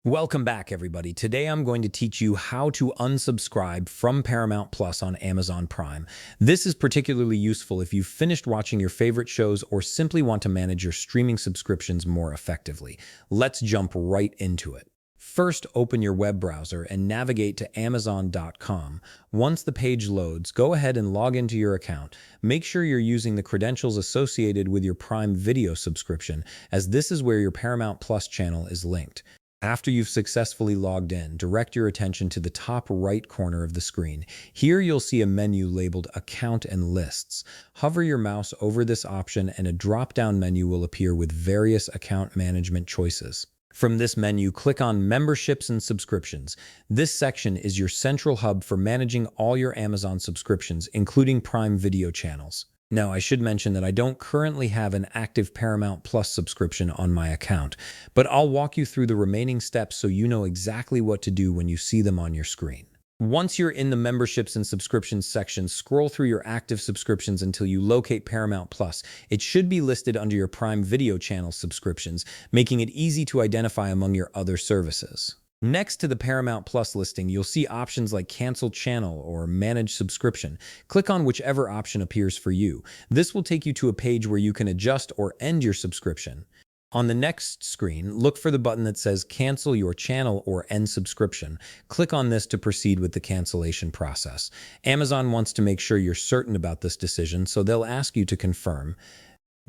Welcome back, everybody. Today I'm going to teach you how to unsubscribe from Paramount Plus on Amazon Prime. This is particularly useful if you've finished watching your favorite shows or simply want to manage your streaming subscriptions more effectively. Let's jump right into it. First, open your web browser and navigate to Amazon.com. Once the page loads, go ahead and log into your account. Make sure you're using the credentials associated with your Prime Video subscription, as this is where your Paramount Plus channel is linked. After you've successfully logged in, direct your attention to the top right corner of the screen. Here you'll see a menu labeled Account and Lists. Hover your mouse over this option and a drop-down menu will appear with various account management choices. From this menu, click on Memberships and Subscriptions. This section is your central hub for managing all your Amazon subscriptions, including Prime Video channels. Now, I should mention that I don't currently have an active Paramount Plus subscription on my account, but I'll walk you through the remaining steps so you know exactly what to do when you see them on your screen. Once you're in the Memberships and Subscriptions section, scroll through your active subscriptions until you locate Paramount Plus. It should be listed under your Prime Video channel subscriptions, making it easy to identify among your other services. Next to the Paramount Plus listing, you'll see options like Cancel Channel or Manage Subscription. Click on whichever option appears for you. This will take you to a page where you can adjust or end your subscription. On the next screen, look for the button that says Cancel Your Channel or End Subscription. Click on this to proceed with the cancellation process. Amazon wants to make sure you're certain about this decision, so they'll ask you to confirm.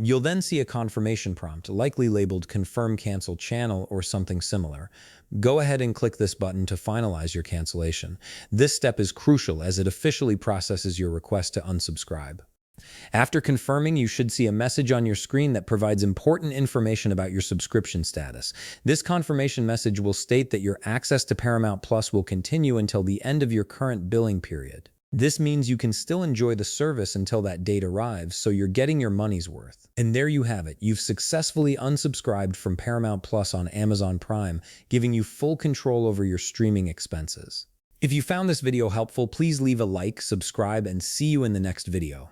You'll then see a confirmation prompt, likely labeled Confirm Cancel Channel or something similar. Go ahead and click this button to finalize your cancellation. This step is crucial as it officially processes your request to unsubscribe. After confirming, you should see a message on your screen that provides important information about your subscription status. This confirmation message will state that your access to Paramount Plus will continue until the end of your current billing period. This means you can still enjoy the service until that date arrives, so you're getting your money's worth. And there you have it. You've successfully unsubscribed from Paramount Plus on Amazon Prime, giving you full control over your streaming expenses. If you found this video helpful, please leave a like, subscribe, and see you in the next video.